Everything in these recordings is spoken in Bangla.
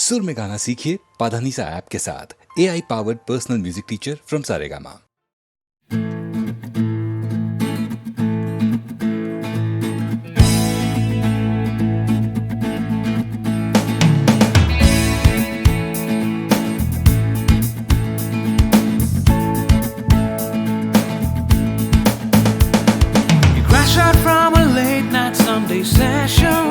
सुर में गाना सीखिए पाधानीसा ऐप के साथ। AI powered personal music teacher from Saregama. Out from a late night Sunday session,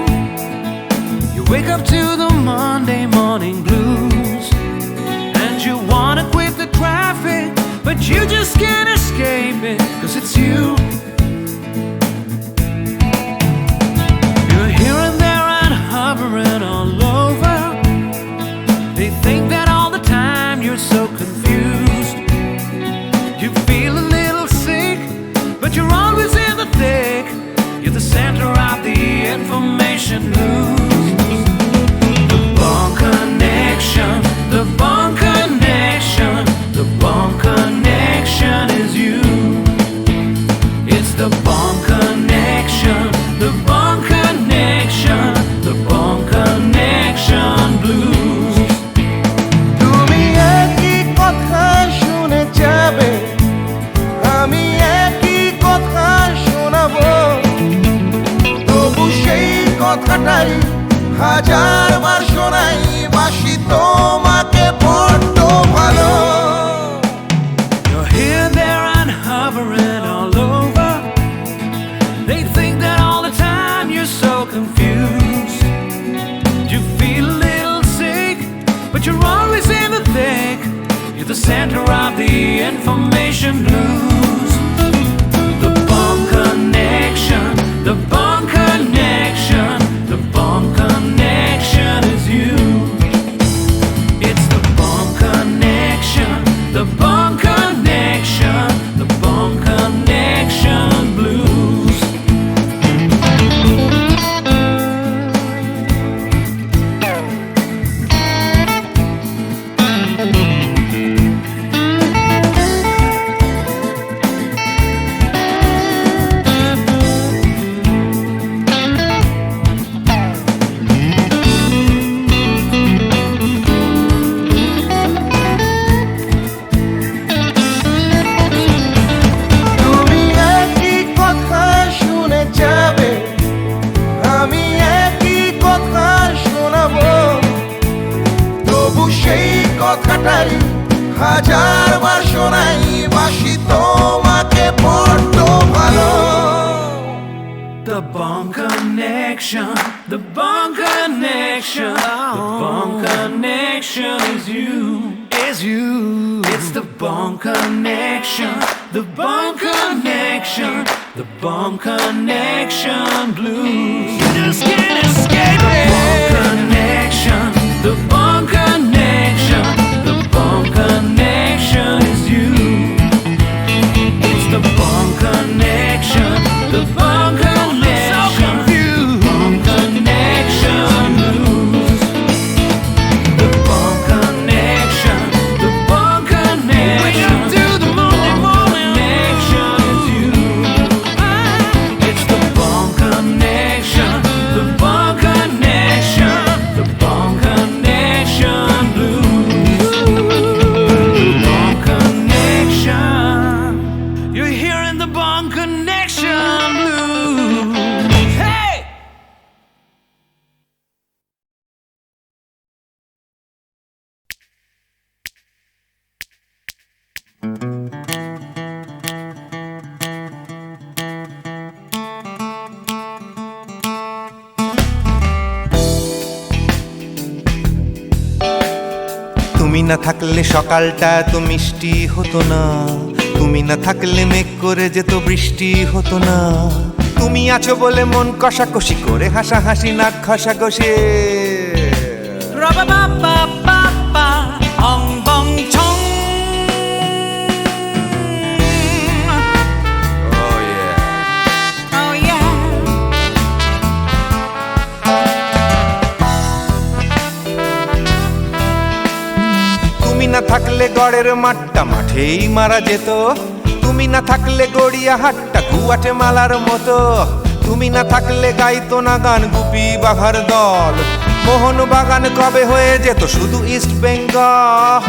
you wake up to the Monday morning blues, and you wanna quit the traffic, but you just can't escape it, 'cause it's you. You're here and there and hovering all over. They think that all the time you're so confused. You feel a little sick, but you're always in the thick. You're the center of the information news. The Bond Connection, the Bond Connection, the Bond Connection is you. It's the Bond Connection, the Bond Connection, the Bond Connection blues. তুমি একই কথা শুনে যাবে, আমি একই কথা শোনাবো, তবু সেই কথাটাই হাজারবার শোনাই, বাসি তোমাকে বড্ড ভালো। You're here, there, and hovering all over. They think that all the time you're so confused. You feel a little sick, but you're always in the thick. You're the center of the information news. The Bond Connection, the Bond Connection, the Bond Connection is you. It's the Bond Connection, the Bond Connection, the Bond Connection blues. তুমি একই কথা শুনে যাবে, আমি একই কথা শোনাবো, তবু সেই কথাটাই হাজারবার শোনাই, বাসি তোমাকে বড্ড ভালো। The Bond Connection, the Bond Connection, the Bond Connection is you, is you. It's the Bond Connection, the Bond Connection, the Bond Connection blues. You just can't escape it. The Bond Connection, the Bond Connection, the Bond Connection is you. It's the Bond Connection, the Bond Connection, Bond Connection blues. The Bond Connection, the Bond Connection. Wake up to the Monday morning connection is you. It's the Bond Connection, the Bond Connection, the Bond Connection blues. The Bond Connection. You're hearing the Bond Connection blues. Hey! তুমি না থাকলে সকালটা তো মিষ্টি হতো না, তুমি না থাকলে মেঘ করে যেত বৃষ্টি হতো না, তুমি আছো বলে মন কষাকষি করে হাসাহাসি নাক ঘষাঘষি। Ra-ba-ba-ba-ba-ba, ong bong chong. Oh yeah. Oh yeah. তুমি না থাকলে গড়ের মাঠটা মাঠেই মারা যেত, তুমি না থাকলে গড়িয়া হাটটা গুয়াটে মালার মতো, তুমি না থাকলে গাইতো না গান গুপি বাঘার দল, মোহন বাগান কবে হয়ে যেত শুধু ইস্ট বেঙ্গল।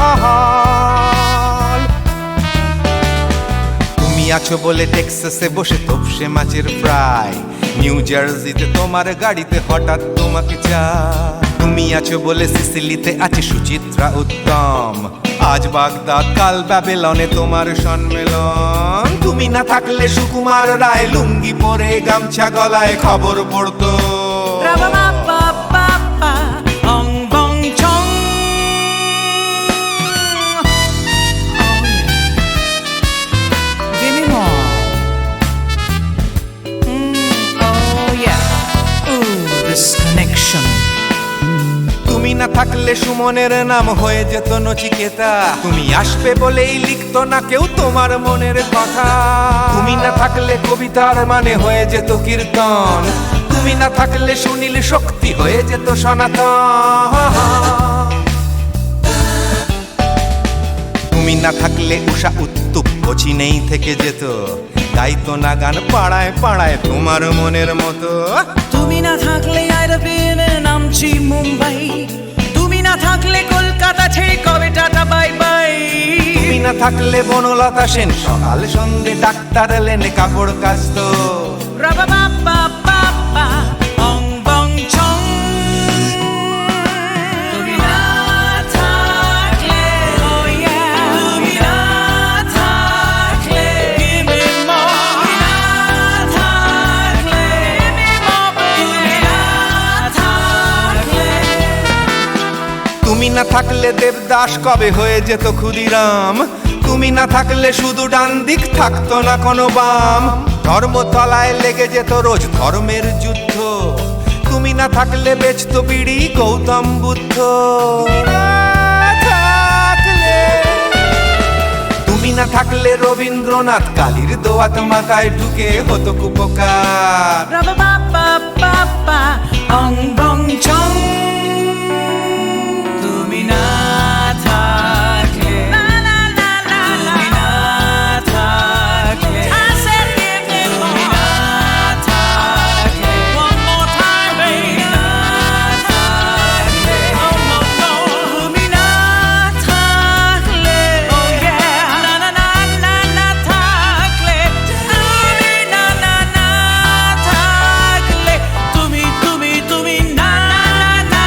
তুমি আছো বলে টেক্সাসে বসে তপসে মাছের ফ্রাই, নিউ জার্সিতে তোমার গাড়িতে হঠাৎ তোমাকে চাই। তুমি আছো বলে সিসিলিতে আছে সুচিত্রা উত্তম, আজ বাগদাদ কাল ব্যাবিলনে তোমার সম্মেলন। তুমি না থাকলে সুকুমার রায় লুঙ্গি পরে গামছা গলায় খবর পড়তো। Ra-ba-ba-ba-ba-ba, ong bong chong. Oh yeah. Give me more. Oh yeah. Ooh, this connection. তুমি না থাকলে সুমনের নাম হয়ে যেত নচিকেতা, তুমি আসবে বলেই লিখতো না কেউ তোমার মনের কথা। তুমি না থাকলে কবিতার মানে হয়ে যেত কীর্তন, তুমি না থাকলে সুনীল শক্তি হয়ে যেত সনাতন। তুমি না থাকলে উষা উত্তুপ নেই থেকে যেত, গাইতো না গান পাড়ায় পাড়ায় তোমার মনের মতো। তুমি না থাকলে I'd have been in Amchi, Mumbai. তুমি না থাকলে কলকাতা ছেড়ে কবে টাটা বাই বাই। তুমি না থাকলে বনলতা সেন সকাল সন্ধে ডাক্তার লেনে কাপড় কাচতো। Ra-ba-ba-ba-ba-ba, ong bong chong. তুমি না থাকলে, oh yeah. তুমি না থাকলে, give me more. তুমি না থাকলে, give me more. তুমি না থাকলে, তুমি না থাকলে দেবদাস কবে হয়ে যেত ক্ষুদিরাম। তুমি না থাকলে শুধু ডান দিক থাকতো না কোনো বাম, ধর্মতলায় লেগে যেত রোজ ধর্মের যুদ্ধ। তুমি না থাকলে বেচতো বিড়ি গৌতম বুদ্ধ। তুমি না থাকলে রবীন্দ্রনাথ কালীর দোয়াত মাথায় ঢুকে হতো কুপকার। Ra-ba-ba-ba-ba-ba, ong bong chong. তুমি না থাকলে, তুমি না থাকলে, তুমি না থাকলে, one more time, baby. তুমি না থাকলে, oh no no, তুমি না থাকলে, oh yeah, না না না না না থাকলে, তুমি না না না থাকলে, তুমি না না না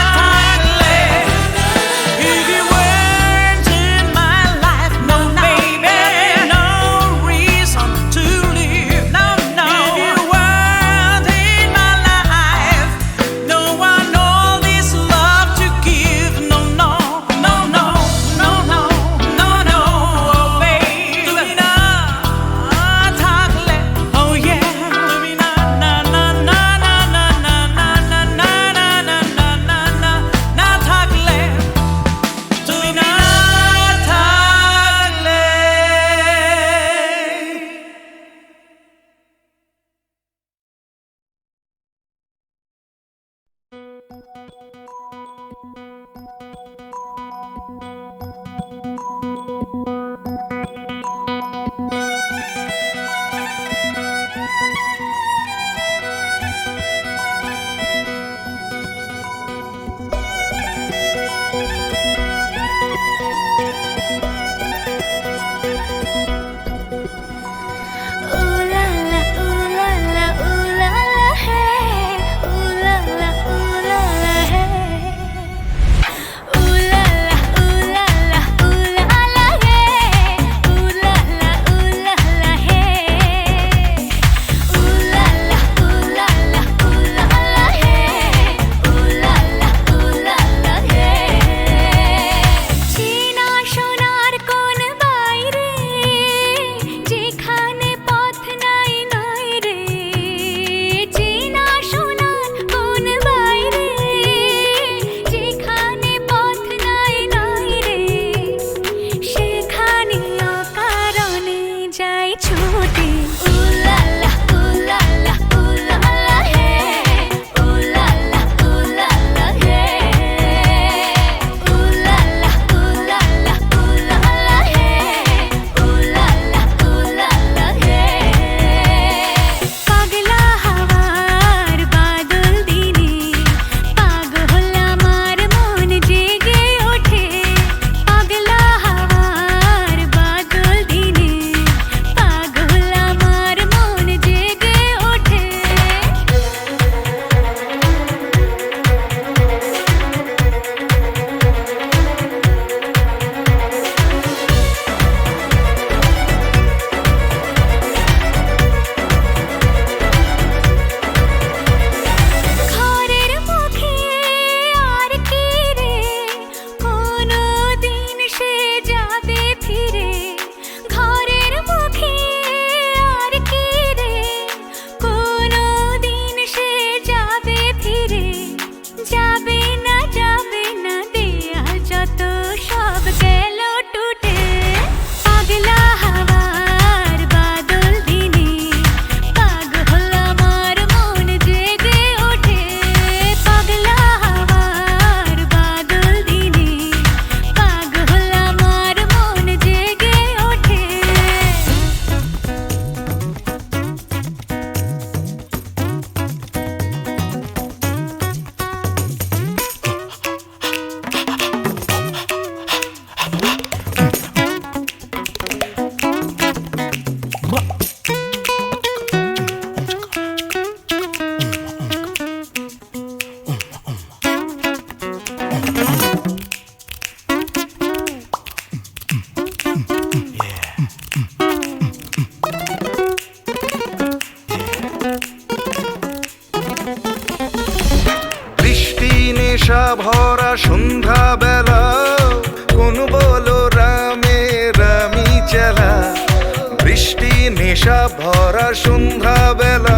ভরা সন্ধ্যা বেলা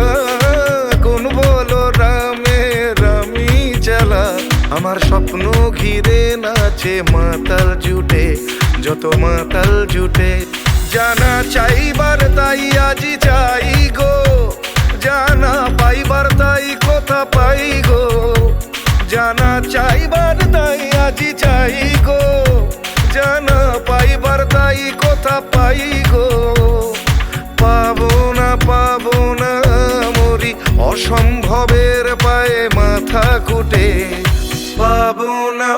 কোন বলো রামে রামি চালা আমার স্বপ্ন ঘিরে নাচে মাতাল জুটে যত মাতাল জুটে জানা চাইবার তাই আজি চাই গো জানা পাইবার তাই কথা পাই গো জানা চাইবার তাই আজি চাই গো জানা পাইবার তাই কথা পাই গো পাবো না মরি অসম্ভবের পায়ে মাথা কুটে পাবো না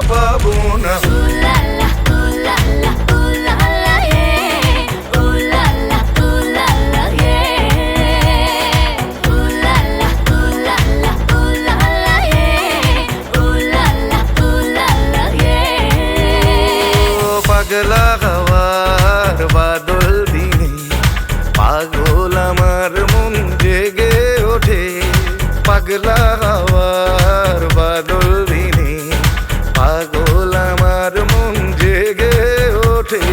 পাগলা হওয়ার বাদল দিনে পাগল আমার মন জেগে ওঠে পাগলা হওয়ার বাদল দিনে পাগল আমার মন জেগে ওঠে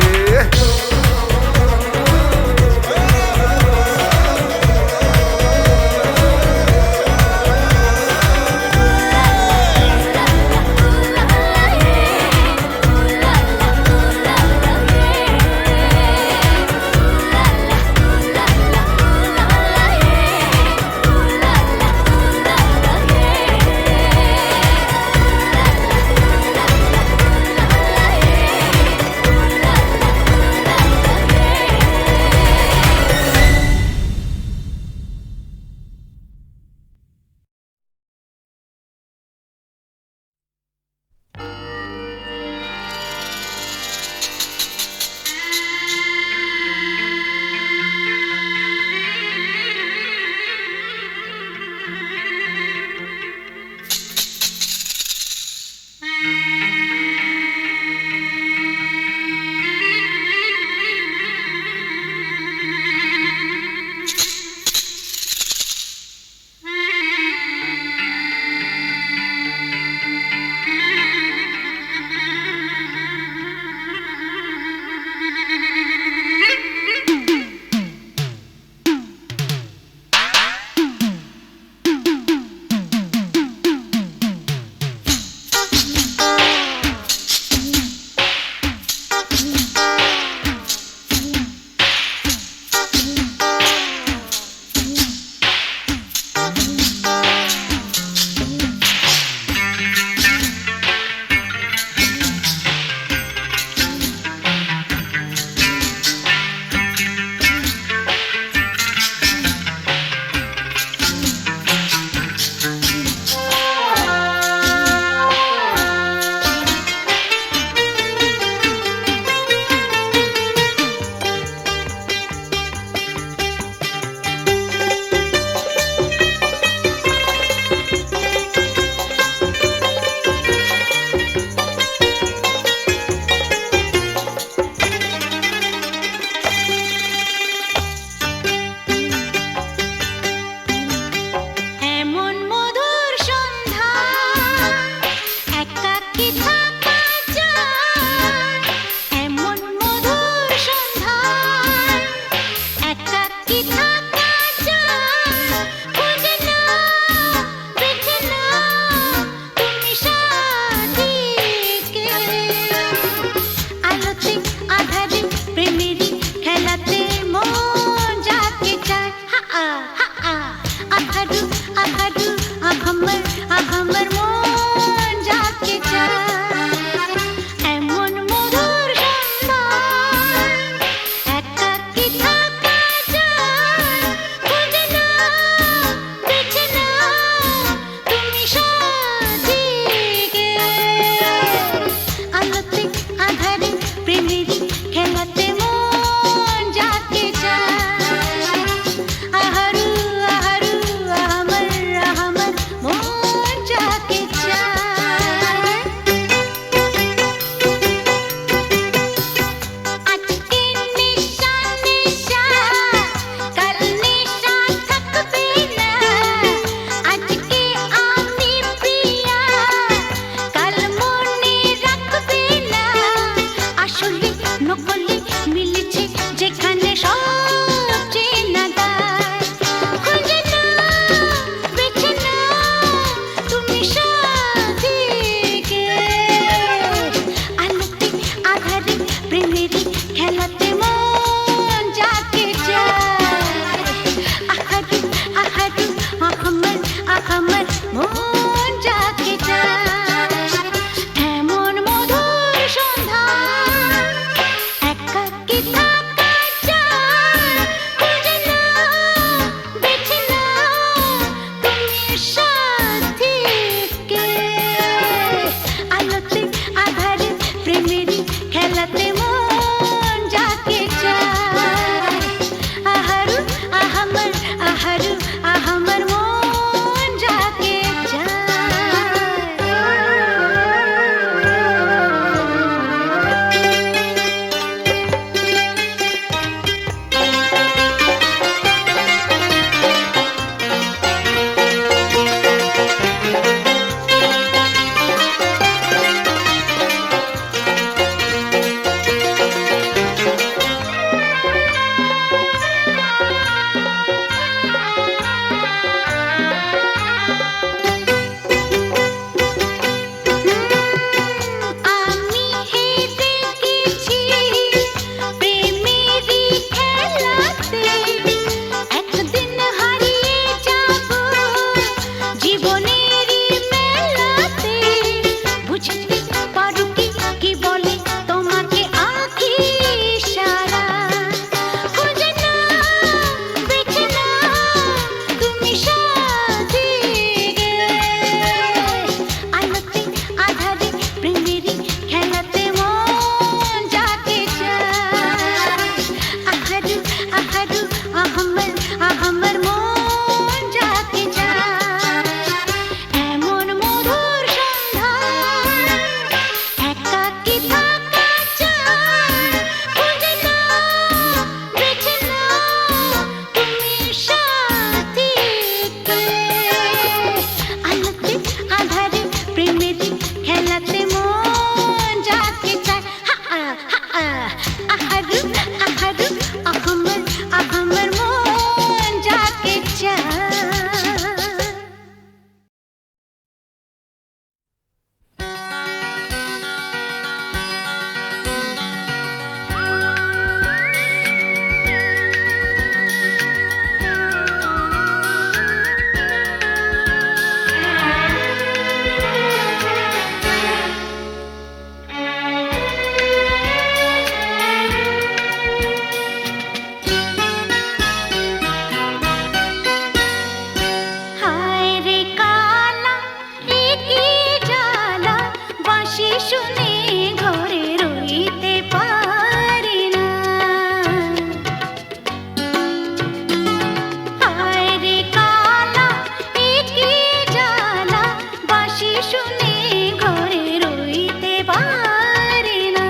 পারি না।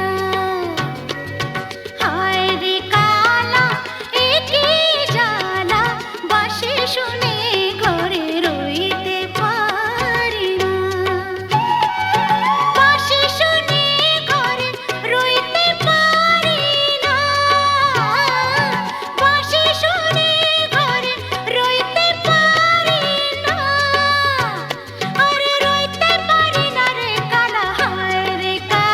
হায় রে কালা এ কি জ্বালা, বাঁশি শুনে ঘরে রইতে পারি না। বাঁশি শুনে ঘরে রইতে পারি না। বাঁশি শুনে ঘরে রইতে পারি না। আরে রইতে পারি না রে কালা, হায় রে কালা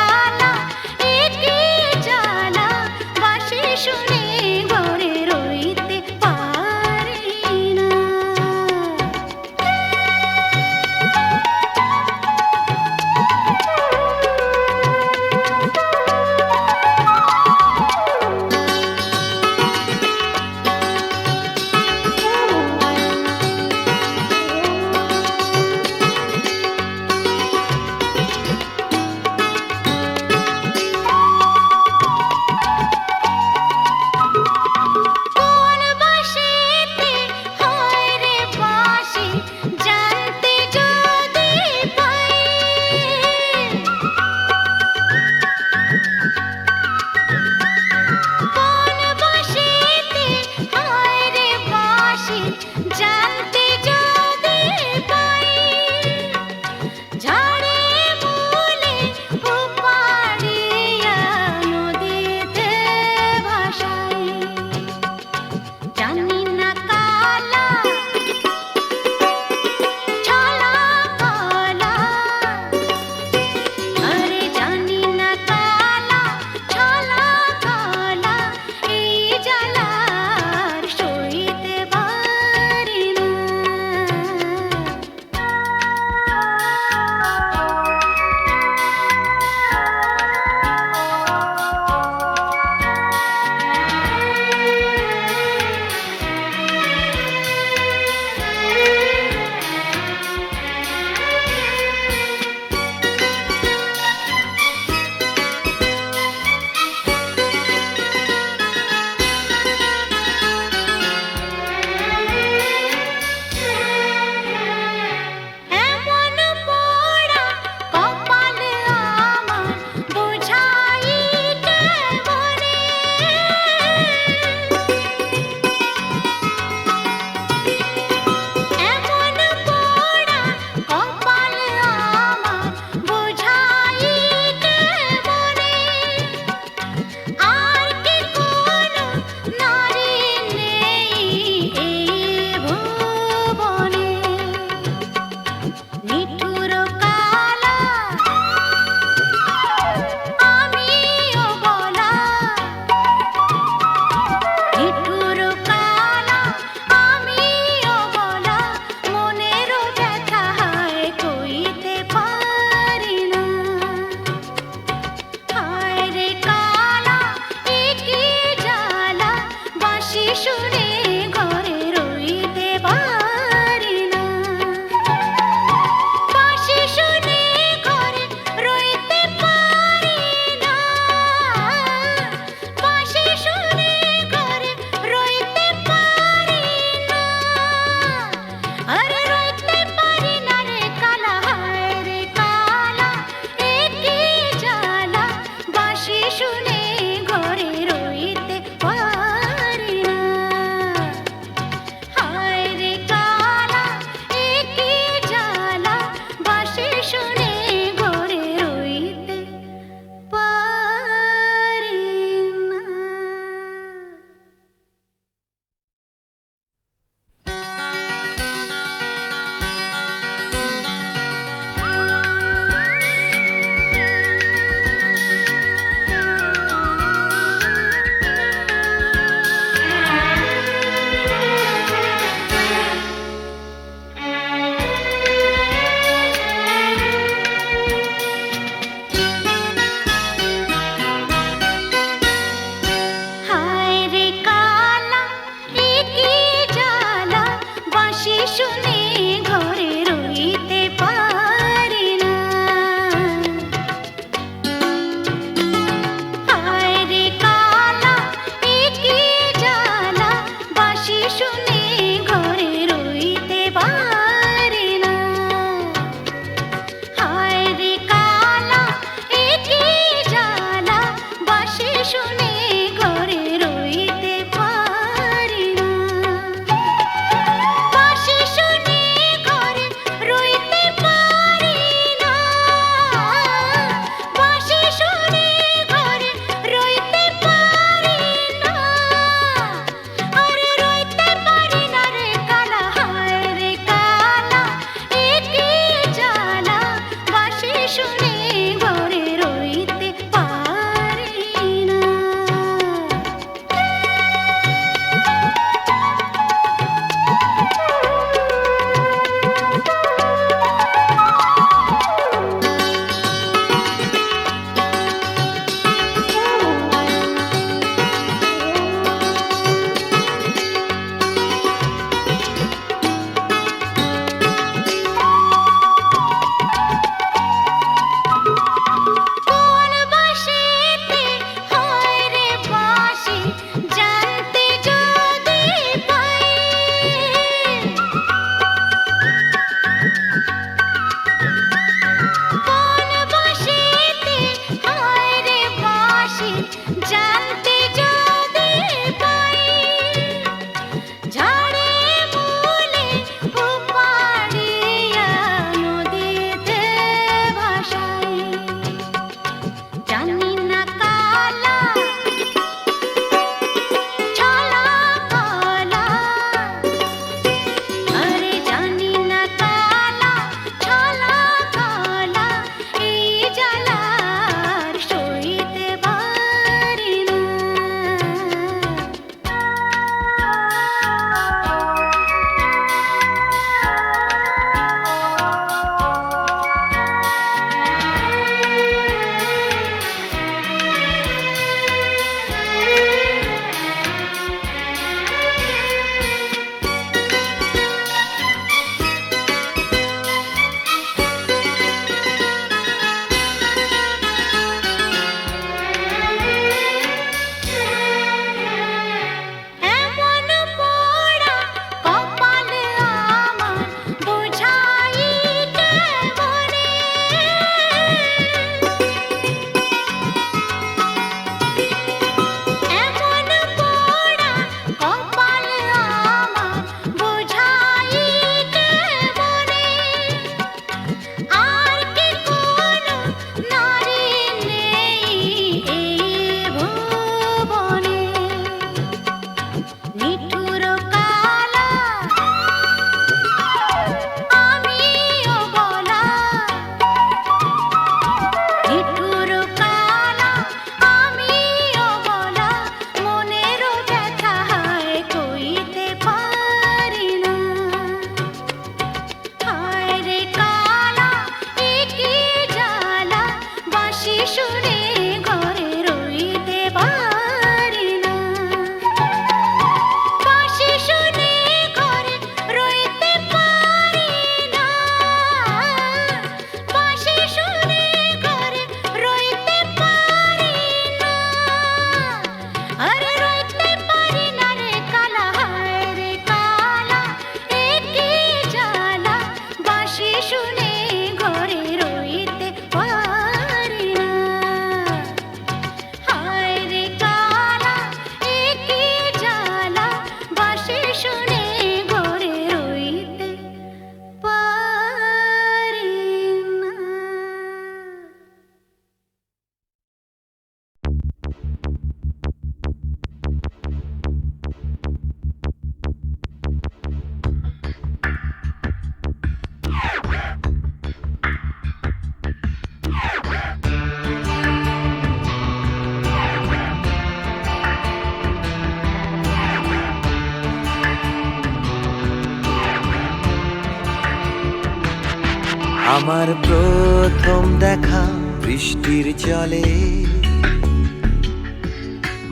আমার প্রথম দেখা বৃষ্টির জলে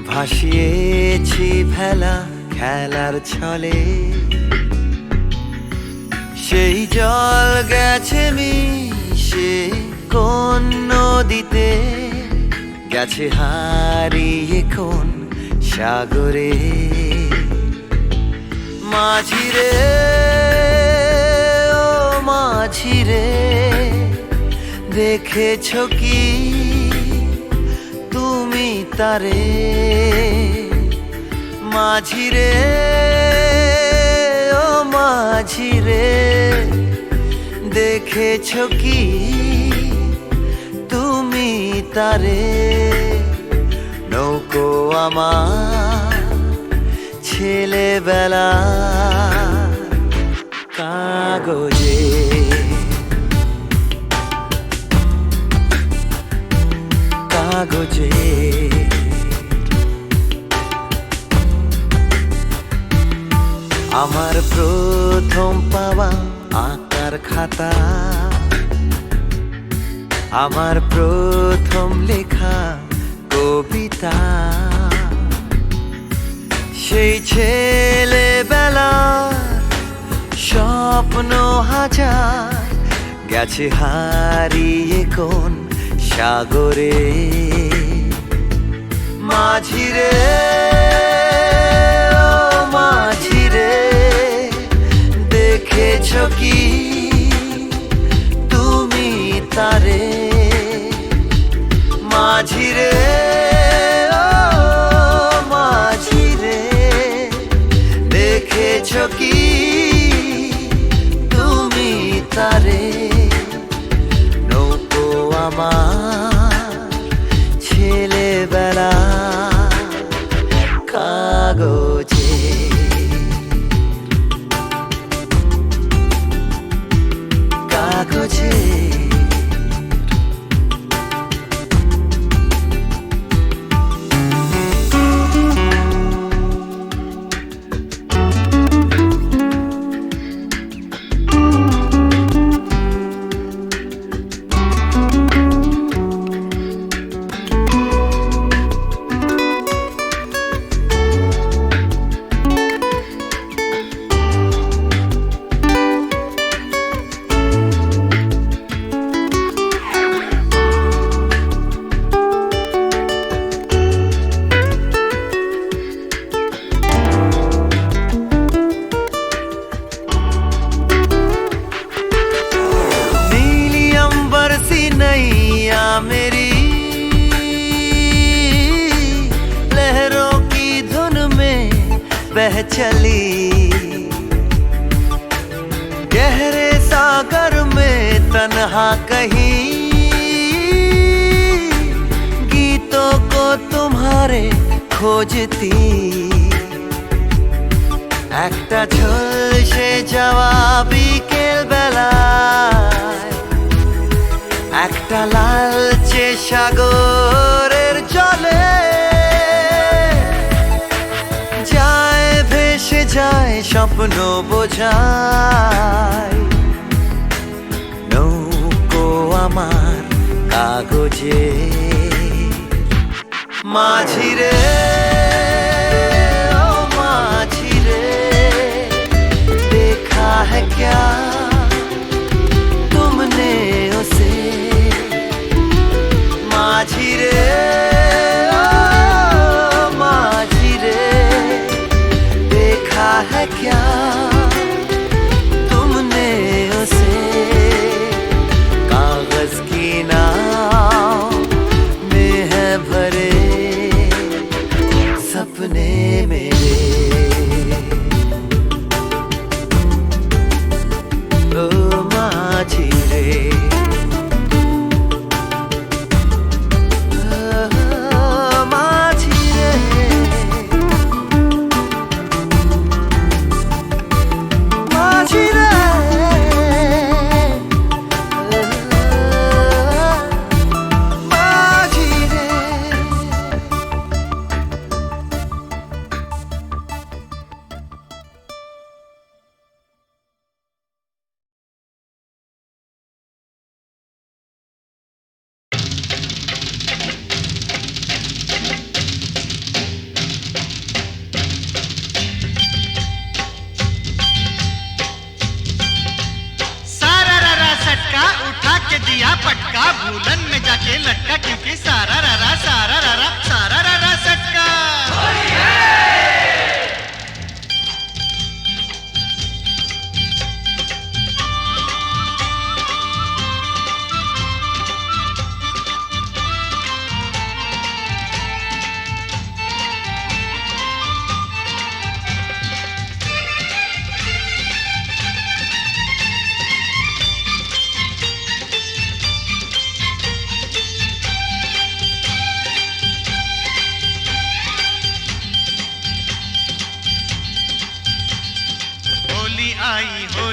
ভাসিয়েছি ভেলা খেলার ছলে সেই জল গেছে মিশে কোন নদীতে গেছে হারিয়ে কোন সাগরে মাঝিরে ও মাঝিরে দেখেছো কি তুমি তারে মাঝিরে ও মাঝিরে দেখেছো কি তুমি তারে নৌকো আমার ছেলেবেলা কাগজে কাগজে আমার প্রথম পাওয়া আঁকার খাতা আমার প্রথম লেখা কবিতা সেই ছেলেবেলার স্বপ্ন হাজার গেছে হারিয়ে কোন সাগরে মাঝিরে ও মাঝিরে দেখেছো কি তুমি তারে মাঝিরে ও মাঝিরে দেখেছো কি তুমি তারে নৌকো আমার ছেলেবেলা কাগজে কাগজে नैया मेरी लहरों की धुन में बह चली गहरे सागर में तन्हा कहीं गीतों को तुम्हारे खोजती একটা ঝলসে যাওয়া বিকেল বেলায় একটা লালচে সাগরের জলে যায় ভেসে যায় স্বপ্ন বোঝায় নৌকো আমার কাগজে মাঝিরে ও মাঝিরে देखा है क्या तुमने उसे माझिरे ओ माझिरे देखा है क्या तुमने उसे कागज की नाव में है भरे सपने मेरे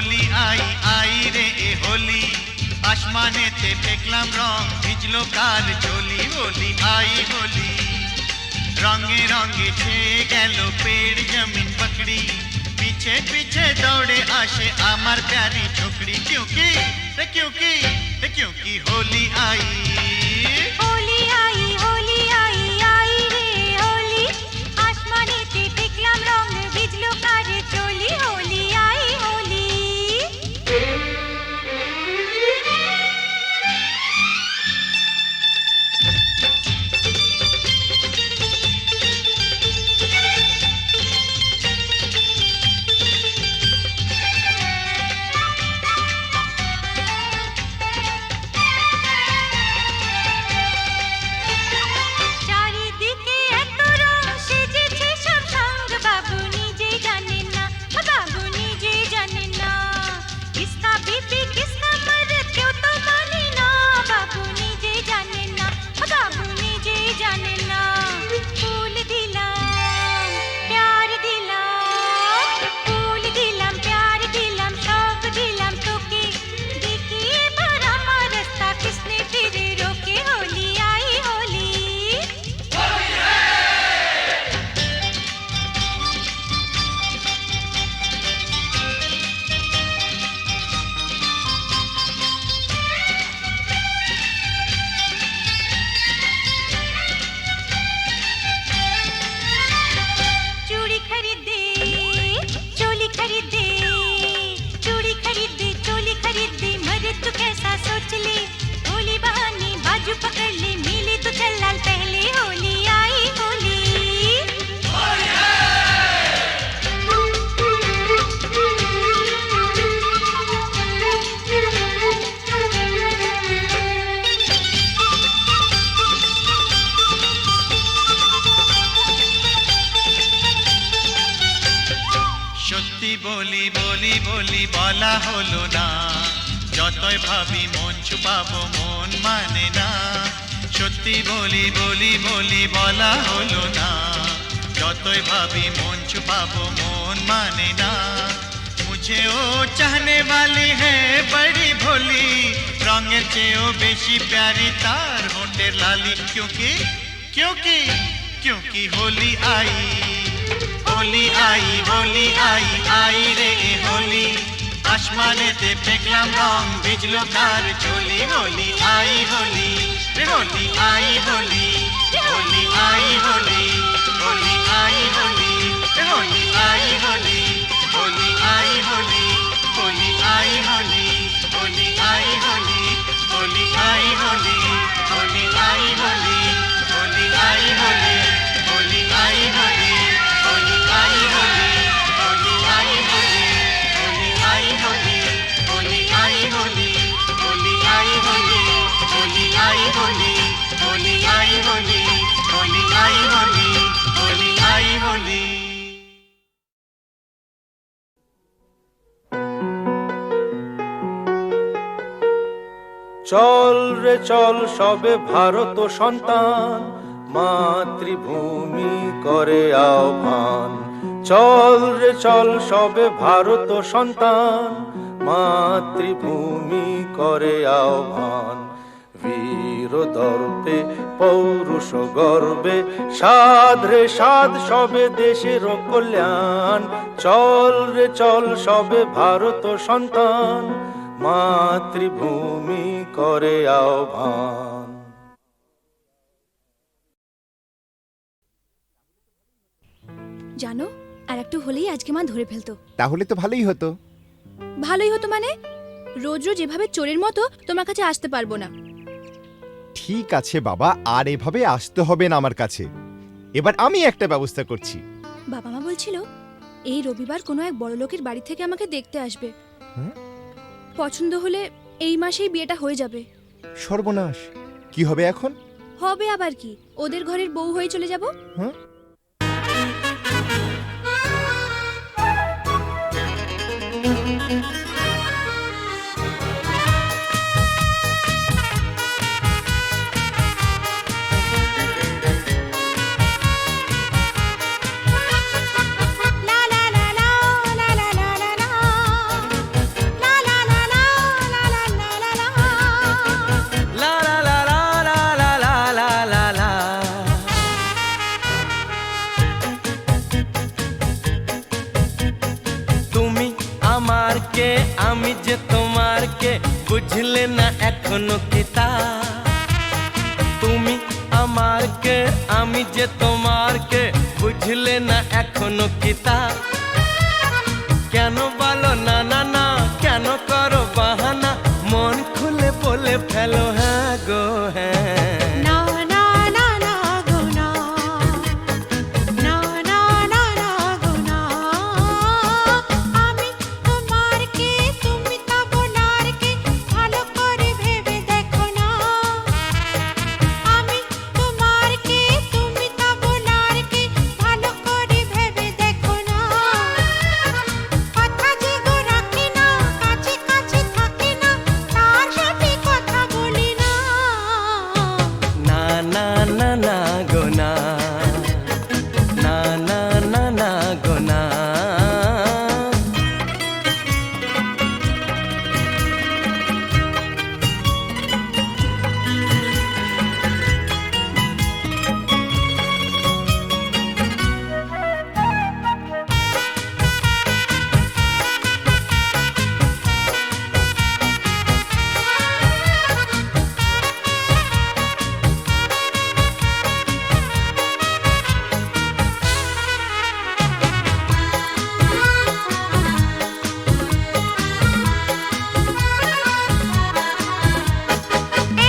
হোলি আই আই রে এ হোলি, আসমানেতে দেখলাম রং ভিজলো কার চলি। হোলি আই হোলি, রঙে রঙে ছেয়ে গেল পেड़ जमीन पकड़ी, पीछे पीछे दौड़े आशे আমার प्यारी छोकरी। क्योंकि क्योंकि होली आई, হোলি আই আই রে হোলি, আসমানেতে দেখলাম রং ভিজলো কার চলি। হোলি আই হোলি। চারিদিকে এত রং সেজেছে সব সঙ্গ, বাবু নিজেই জানেন না, বাবু নিজেই জানেন না। কিসকা বিপি কিসকা মরদ কেউ তো মানে না, বাবু নিজেই জানেন না, বাবু নিজেই জানেন না। ফুল দিলাম প্যার দিলাম, ফুল দিলাম প্যার দিলাম, সব দিলাম তোকে, দেখি এবার আমার রাস্তা কিসনে ফিরে রোকে। হোলি আই হোলি। चूड़ी खरीदे चोली खरीदे, चूड़ी खरीदे चोली खरीदे, मरे तू कैसा सोच ले, होली बहाने बाजू पकड़ ले, मिले तो चल लाल पहले। होली आई होली। সত্যি বলি বলি বলি বলা হলো না, যতই ভাবি মন ছুপাবো মন মানে না। সত্যি বলি বলি বলি বলা হলো না, যতই ভাবি মন ছুপাবো মন মানে না। मुझे ओ चाहने वाली है बड़ी भोली, रंगेर চেয়েও বেশি प्यारी तार होंठের लाली। क्योंकि क्योंकि क्योंकि होली आई आई রে এ হোলি, আসমানেতে দেখলাম রং ভিজলো কার চলি। হোলি আই হোলি রে হোলি আই হোলি, হোলি আই হোলি, হোলি আই হোলি রে হোলি আই হোলি, হোলি আই হোলি, হোলি আই হোলি, হোলি আই হোলি, হোলি আই হোলি, হোলি আই হোলি, হোলি আই হোলি, হোলি আই হোলি, হোলি আই হোলি, হোলি আই হোলি, হোলি আই হোলি, হোলি আই হোলি, হোলি আই হোলি, হোলি আই হোলি, হোলি আই হোলি, হোলি আই হোলি, হোলি আই হোলি। চল রে চল সবে ভারত সন্তান, মাতৃভূমি করে আহ্বান। চল রে চল সবে ভারত সন্তান, মাতৃভূমি করে আহ্বান। বীর দর্পে পৌরুষ গর্বে, সাধ রে সাধ সবে দেশের কল্যাণ। চল রে চল সবে ভারত সন্তান, মাতৃভূমি করে আহ্বান। জানো, আর একটু হলেই আজকে মা ধরে ফেলতো। তাহলে তো ভালোই হতো। ভালোই হতো মানে? রোজ রোজ এভাবে চোরের মতো তোমার কাছে আসতে পারবো না। ঠিক আছে বাবা, আর এভাবে আসতে হবে না আমার কাছে। এবার আমি একটা ব্যবস্থা করছি। বাবা মা বলছিল এই রবিবার কোনো এক বড় লোকের বাড়ি থেকে আমাকে দেখতে আসবে। পছন্দ হলে এই মাসেই বিয়েটা হয়ে যাবে। সর্বনাশ, কি হবে এখন? হবে আবার কি, ওদের ঘরের বউ হয়ে চলে যাব। হ্যাঁ, লা লা লা লা লা লা লা লা। বুঝলে না এখনো কি তা তুমি আমার কে আমি যে তোমার কে বুঝলে না এখনো কি তা কেন বলো না না না কেন করো বাহানা মন খুলে বলে ফেলো হ্যাঁ গো হ্যাঁ না না না না গো না না না না না গো না আমি তোমার কে তুমি তা বোনার কে ভালো করে ভেবে দেখো না আমি তোমার কে তুমি তা বোনার কে ভালো করে ভেবে দেখো না কথা যে গো রাখি না কাছে কাছে থাকি না তার সাথে কথা বলি না না না না না গো না না না না না গো না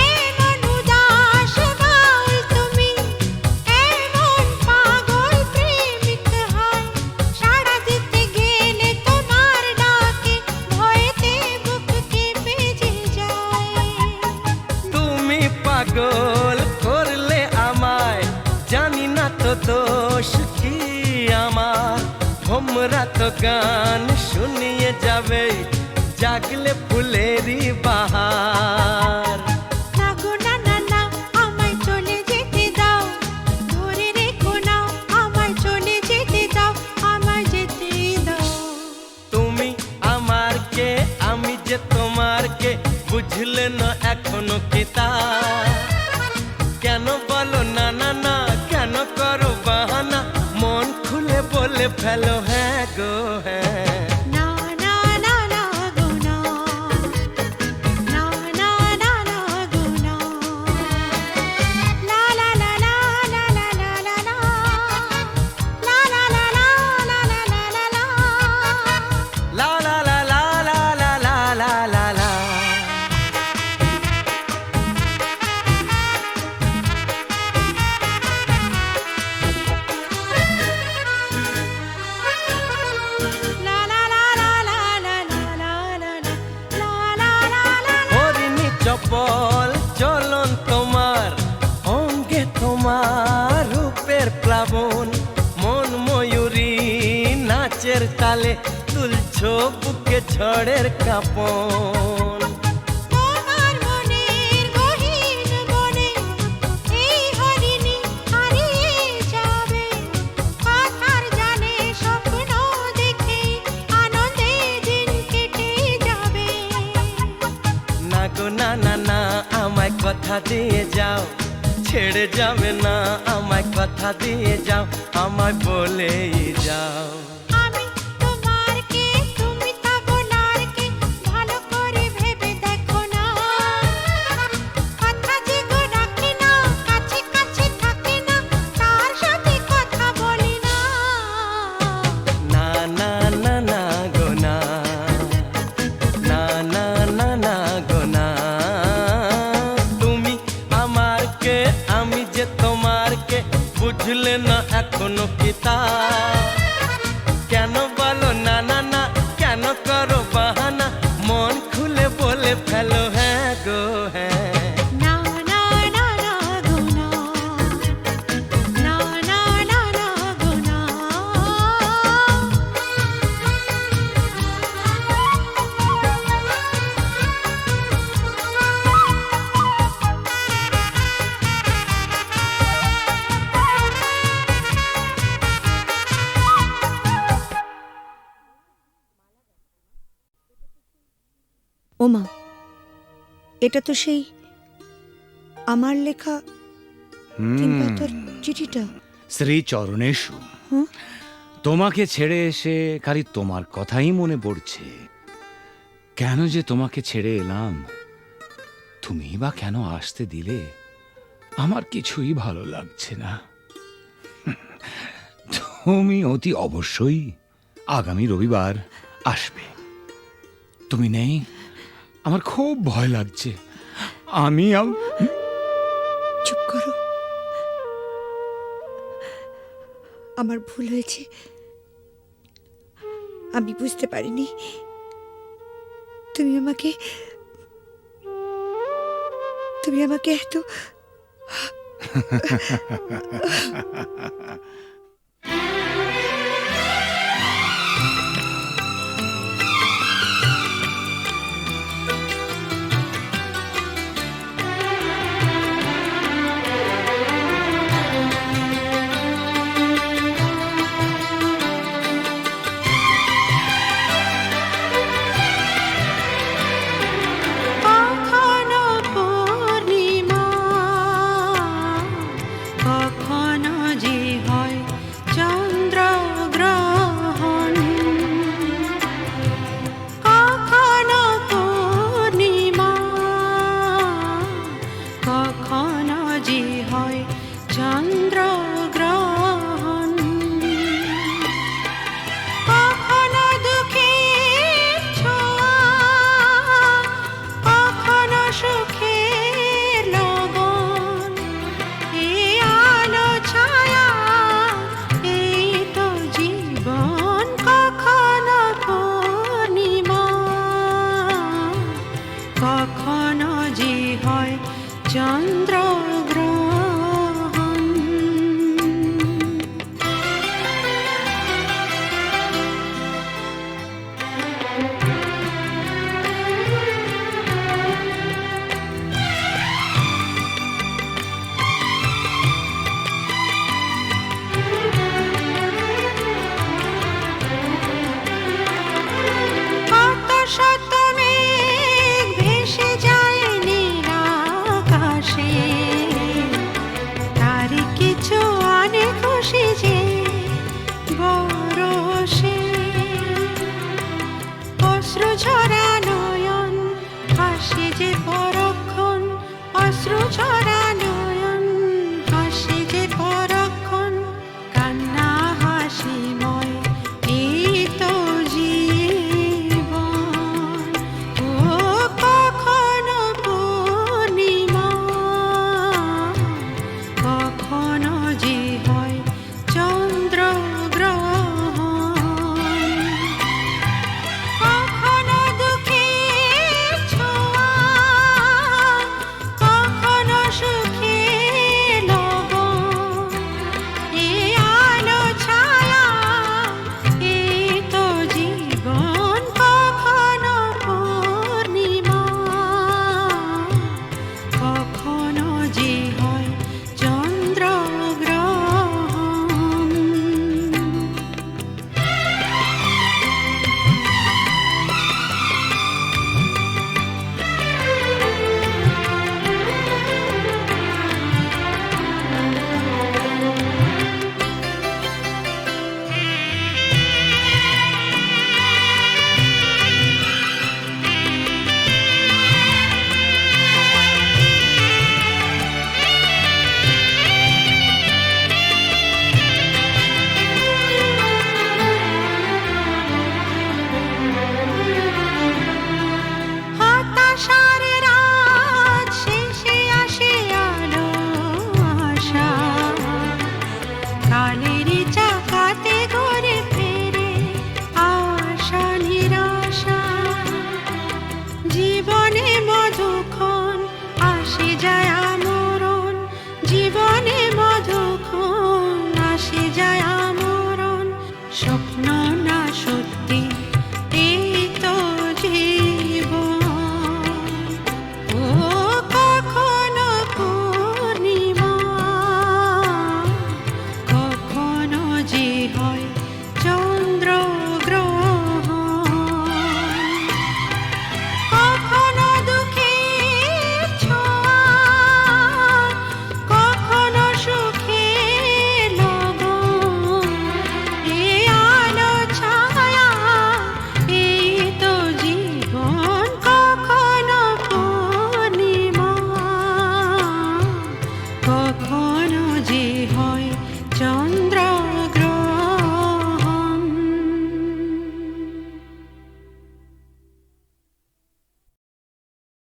এমন উদাস বাউল তুমি এমন পাগল প্রেমিক হয় সাড়া দিতে গেলে তোমার ডাকে ভয়েতে বুক কেঁপে যে যায় তুমি পাগল করলে আমায় জানি না তো দোষ কি আমার ভোমরা তো গান শুনিয়ে যাবে জাগলে ফুলেরই বাহার না গো না না না আমায় চলে যেতে দাও ধরে রেখো না আমায় চলে যেতে দাও আমায় যেতে দাও তুমি আমার কে আমি যে তোমার কে বুঝলে না এখনো কি তা কেন বলো না না না কেন করো বাহানা মন খুলে বলে ফেলো হ্যাঁ গো হ্যাঁ না না না না গো না না না না না গো না লা লা লা লা লা লা লা লা লা লা লা লা লা লা লা লা লা La la la la la la la la la la. লা লা লা লা লা লা লা লা লা লা লা লা লা হরিণী চপল চলন তোমার অঙ্গে তোমার রূপের প্লাবন মন ময়ূরী নাচের তালে তুলছো বুকে ঝড়ের কাপন তোমার মনের গহীন বনে এই হরিণী হারিয়ে যাবে কথার জালে স্বপ্ন দেখে আনন্দে দিন কেটে যাবে না গো না না না আমায় কথা দিয়ে যাও ছেড়ে যাবে না আমায় কথা দিয়ে যাও আমায় বলেই যাও আমি তোমার কে তুমি তা বোনার কে ভালো করে ভেবে দেখো না কথা যে গো রাখি না কাছে কাছে থাকি না তার সাথে কথা বলি না না না না না গো না না না না না গো না তুমি আমার কে আমি যে তোমার কে বুঝলে না এখনো কি তা কেন বলো না না না কেন করো বাহানা মন খুলে বলে ফেলো হ্যাঁ গো হ্যাঁ না না না না গো না না না না না গো না ওমা, এটা তো সেই আমার লেখা তিনপাতার চিঠিটা। শ্রী চরণেশু, হুম? তোমাকে ছেড়ে এসে খালি তোমার কথাই মনে পড়ছে। কেন যে তোমাকে ছেড়ে এলাম তুমি বা কেন আসতে দিলে? আমার কিছুই ভালো লাগছে না। তুমি অতি অবশ্যই আগামী রবিবার আসবে। তুমি নেই, আমার খুব ভয় লাগছে। আমি চুপ করো, আমার ভুল হয়েছে। আমি বুঝতে পারিনি তুমি আমাকে এত কখনো পূর্ণিমা, কখনো যে হয় চন্দ্রগ্রহণ, কখনো পূর্ণিমা, কখনো যে হয় চন্দ্র